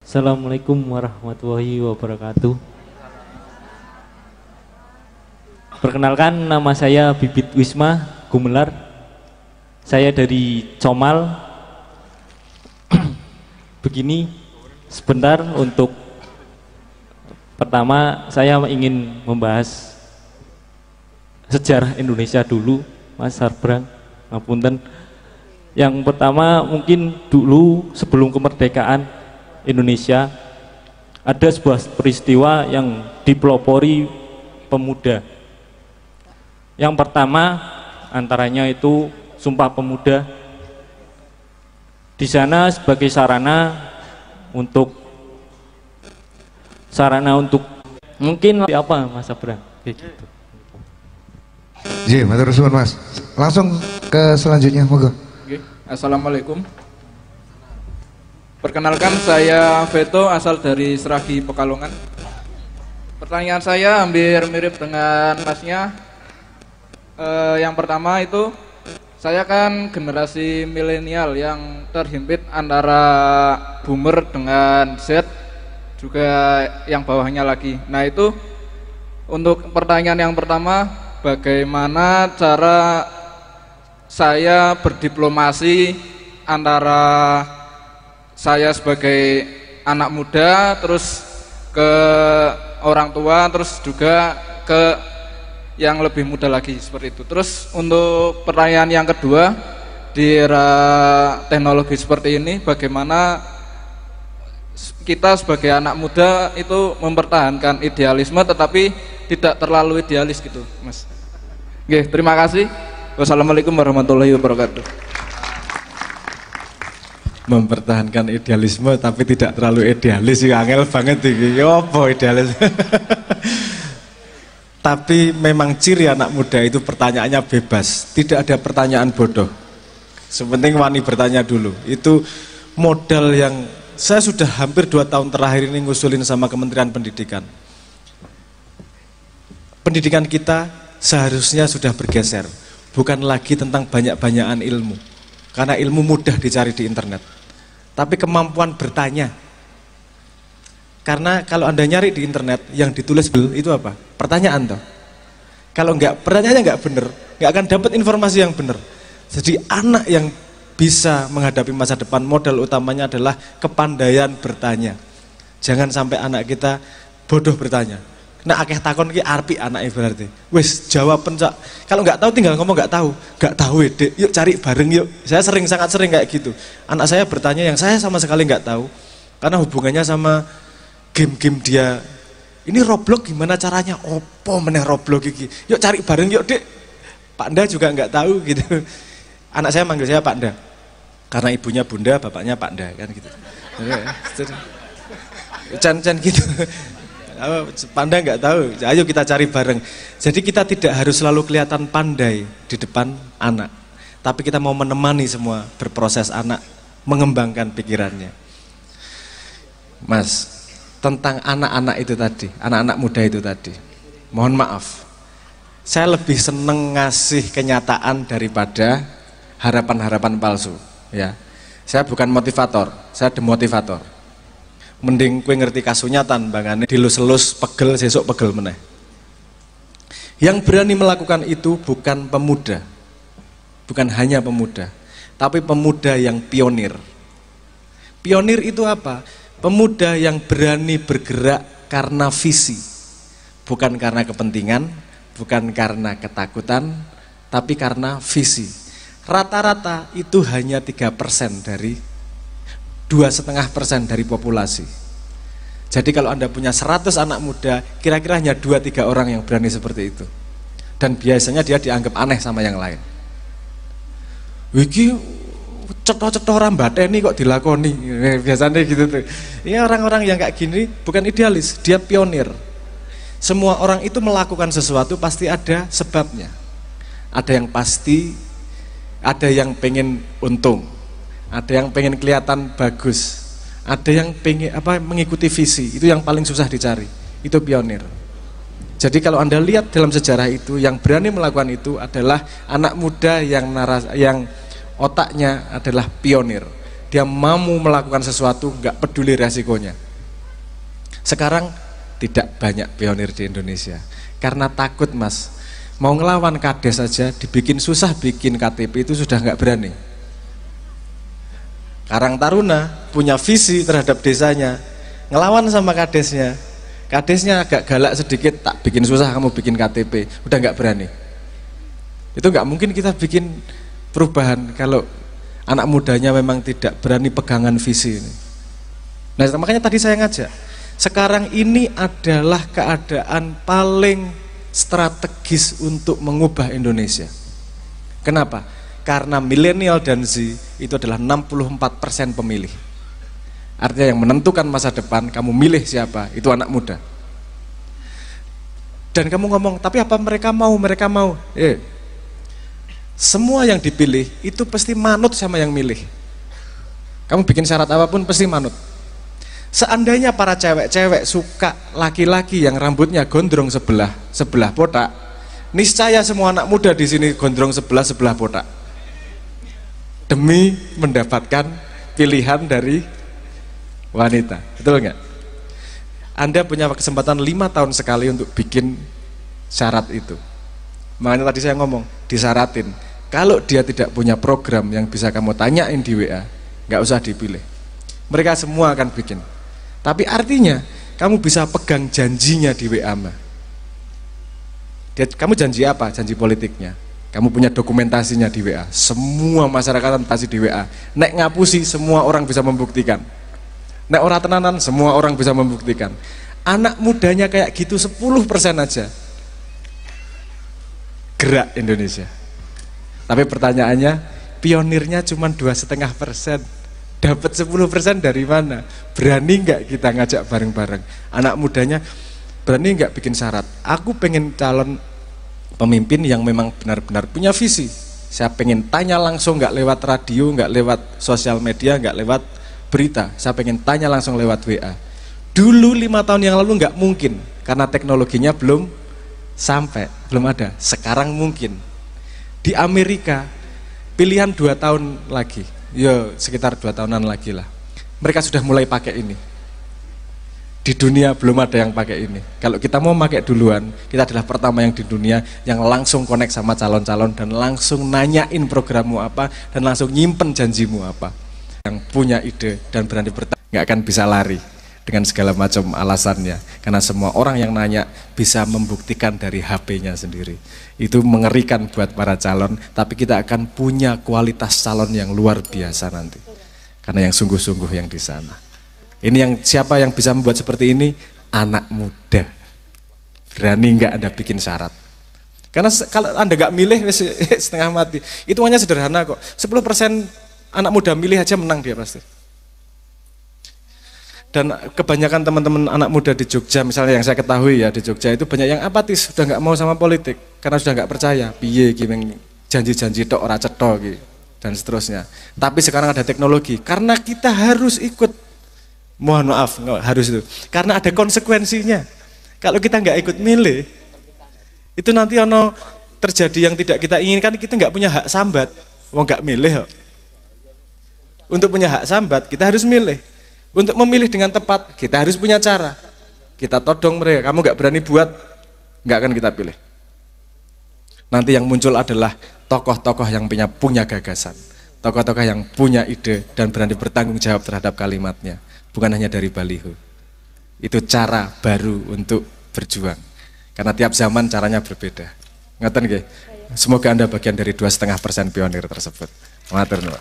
Assalamualaikum warahmatullahi wabarakatuh. Perkenalkan, nama saya Bibit Wisma Gumelar. Saya dari Comal. Begini, sebentar untuk pertama saya ingin membahas sejarah Indonesia dulu, Mas Harbrang, ngapunten. Yang pertama mungkin dulu sebelum kemerdekaan Indonesia ada sebuah peristiwa yang dipelopori pemuda. Yang pertama antaranya itu Sumpah Pemuda. Di sana sebagai sarana untuk mungkin apa Mas Abrang kayak gitu. Iya, matur suwun Mas. Langsung ke selanjutnya, moga. Oke. Assalamualaikum. Perkenalkan, saya Veto, asal dari Seragi, Pekalongan. Pertanyaan saya hampir mirip dengan Masnya. Yang pertama itu, saya kan generasi milenial yang terhimpit antara boomer dengan Z, juga yang bawahnya lagi. Nah itu, untuk pertanyaan yang pertama, bagaimana cara saya berdiplomasi antara saya sebagai anak muda terus ke orang tua, terus juga ke yang lebih muda lagi, seperti itu. Terus untuk pertanyaan yang kedua, di era teknologi seperti ini bagaimana kita sebagai anak muda itu mempertahankan idealisme tetapi tidak terlalu idealis gitu, Mas. Oke, terima kasih. Wassalamualaikum warahmatullahi wabarakatuh. Mempertahankan idealisme tapi tidak terlalu idealis, ya angel banget iki. Ya apa idealis? Tapi memang ciri anak muda itu pertanyaannya bebas, tidak ada pertanyaan bodoh. Sepenting wani bertanya dulu. Itu modal yang saya sudah hampir 2 tahun terakhir ini ngusulin sama Kementerian Pendidikan. Pendidikan kita seharusnya sudah bergeser, bukan lagi tentang banyak-banyakan ilmu, karena ilmu mudah dicari di internet, tapi kemampuan bertanya. Karena kalau Anda nyari di internet yang ditulis itu apa? Pertanyaan toh. Kalau enggak, pertanyaannya enggak benar, enggak akan dapat informasi yang benar. Jadi anak yang bisa menghadapi masa depan, modal utamanya adalah kepandaian bertanya. Jangan sampai anak kita bodoh bertanya. Nah akeh takon ki arpi anake berarti. Wis jawab pencak. Kalau enggak tahu tinggal ngomong enggak tahu. Enggak tahu Dek. Yuk cari bareng yuk. Saya sangat sering kayak gitu. Anak saya bertanya yang saya sama sekali enggak tahu. Karena hubungannya sama game-game dia. Ini Roblox gimana caranya? Opo meneh Roblox iki. Yuk cari bareng yuk Dek. Pak Nda juga enggak tahu gitu. Anak saya manggil saya Pak Nda. Karena ibunya Bunda, bapaknya Pak Nda kan gitu. Can gitu. Pandai nggak tahu, ayo kita cari bareng. Jadi kita tidak harus selalu kelihatan pandai di depan anak, tapi kita mau menemani semua berproses anak, mengembangkan pikirannya. Mas, tentang anak-anak itu tadi, anak-anak muda itu tadi, mohon maaf, saya lebih seneng ngasih kenyataan daripada harapan-harapan palsu. Ya, saya bukan motivator, saya demotivator. Mending kue ngerti kasunyatan bangane dilus-elus pegel sesuk pegel meneh. Yang berani melakukan itu bukan pemuda, bukan hanya pemuda, tapi pemuda yang pionir. Pionir itu apa? Pemuda yang berani bergerak karena visi, bukan karena kepentingan, bukan karena ketakutan, tapi karena visi. Rata-rata itu hanya 3% dari 2,5% dari populasi. Jadi kalau Anda punya 100 anak muda, kira-kira hanya 2-3 orang yang berani seperti itu. Dan biasanya dia dianggap aneh sama yang lain. Wiki cetha-cetha ora mbateni kok dilakoni. Biasanya gitu tuh. Ini orang-orang yang kayak gini bukan idealis, dia pionir. Semua orang itu melakukan sesuatu pasti ada sebabnya. Ada yang pasti, ada yang pengen untung, ada yang pengen kelihatan bagus, ada yang pengen mengikuti visi. Itu yang paling susah dicari, itu pionir. Jadi kalau Anda lihat dalam sejarah itu, yang berani melakukan itu adalah anak muda yang otaknya adalah pionir. dia mau melakukan sesuatu, nggak peduli resikonya. Sekarang tidak banyak pionir di Indonesia karena takut, Mas. Mau ngelawan kades saja dibikin susah, bikin KTP itu sudah nggak berani. Karang Taruna punya visi terhadap desanya, ngelawan sama kadesnya. Kadesnya agak galak sedikit, tak bikin susah kamu bikin KTP, udah nggak berani. Itu nggak mungkin kita bikin perubahan kalau anak mudanya memang tidak berani pegangan visi ini. Nah, makanya tadi saya ngajak, sekarang ini adalah keadaan paling strategis untuk mengubah Indonesia. Kenapa? Karena milenial dan Z itu adalah 64% pemilih. Artinya yang menentukan masa depan, kamu milih siapa, itu anak muda. Dan kamu ngomong, tapi apa mereka mau? Mereka mau. Semua yang dipilih itu pasti manut sama yang milih. Kamu bikin syarat apapun pasti manut. Seandainya para cewek-cewek suka laki-laki yang rambutnya gondrong sebelah botak, niscaya semua anak muda di sini gondrong sebelah botak. Demi mendapatkan pilihan dari wanita, betul nggak? Anda punya kesempatan 5 tahun sekali untuk bikin syarat itu. Makanya tadi saya ngomong, disyaratin. Kalau dia tidak punya program yang bisa kamu tanyain di WA, nggak usah dipilih. Mereka semua akan bikin. Tapi artinya kamu bisa pegang janjinya di WA. Kamu janji apa? Janji politiknya. Kamu punya dokumentasinya di WA. Semua masyarakat pasti di WA. Nek ngapusi, semua orang bisa membuktikan. Nek ora tenanan, semua orang bisa membuktikan. Anak mudanya kayak gitu 10% aja, gerak Indonesia. Tapi pertanyaannya, pionirnya cuma 2,5%. Dapat 10% dari mana? Berani nggak kita ngajak bareng-bareng? Anak mudanya berani nggak bikin syarat? Aku pengen calon pemimpin yang memang benar-benar punya visi. Saya pengen tanya langsung, nggak lewat radio, nggak lewat sosial media, nggak lewat berita, saya pengen tanya langsung lewat WA. Dulu 5 tahun yang lalu nggak mungkin, karena teknologinya belum sampai, belum ada. Sekarang mungkin. Di Amerika, pilihan 2 tahun lagi, ya sekitar 2 tahunan lagi lah, mereka sudah mulai pakai ini. Di dunia belum ada yang pakai ini. Kalau kita mau pakai duluan, kita adalah pertama yang di dunia yang langsung connect sama calon-calon dan langsung nanyain programmu apa dan langsung nyimpen janjimu apa. Yang punya ide dan berani bertanya nggak akan bisa lari dengan segala macam alasannya, karena semua orang yang nanya bisa membuktikan dari HP-nya sendiri. Itu mengerikan buat para calon, tapi kita akan punya kualitas calon yang luar biasa nanti, karena yang sungguh-sungguh yang di sana. Ini yang siapa yang bisa membuat seperti ini? Anak muda. Berani nggak Anda bikin syarat? Karena kalau Anda nggak milih setengah mati. Itu hanya sederhana kok. 10% anak muda milih aja menang dia pasti. Dan kebanyakan teman-teman anak muda di Jogja, misalnya yang saya ketahui ya, di Jogja itu banyak yang apatis, sudah nggak mau sama politik karena sudah nggak percaya. Piye gimeng janji-janji tok ora cetha gitu dan seterusnya. Tapi sekarang ada teknologi, karena kita harus ikut. Mohon maaf, harus itu. Karena ada konsekuensinya. Kalau kita nggak ikut milih, itu nanti ono terjadi yang tidak kita inginkan, kita nggak punya hak sambat. Wong nggak milih kok. Untuk punya hak sambat, kita harus milih. Untuk memilih dengan tepat, kita harus punya cara. Kita todong mereka, kamu nggak berani buat, nggak akan kita pilih. Nanti yang muncul adalah tokoh-tokoh yang punya gagasan. Tokoh-tokoh yang punya ide dan berani bertanggung jawab terhadap kalimatnya. Bukan hanya dari baliho. Itu cara baru untuk berjuang. Karena tiap zaman caranya berbeda. Ngoten nggih? Semoga Anda bagian dari 2,5% pionir tersebut. Matur nuwun.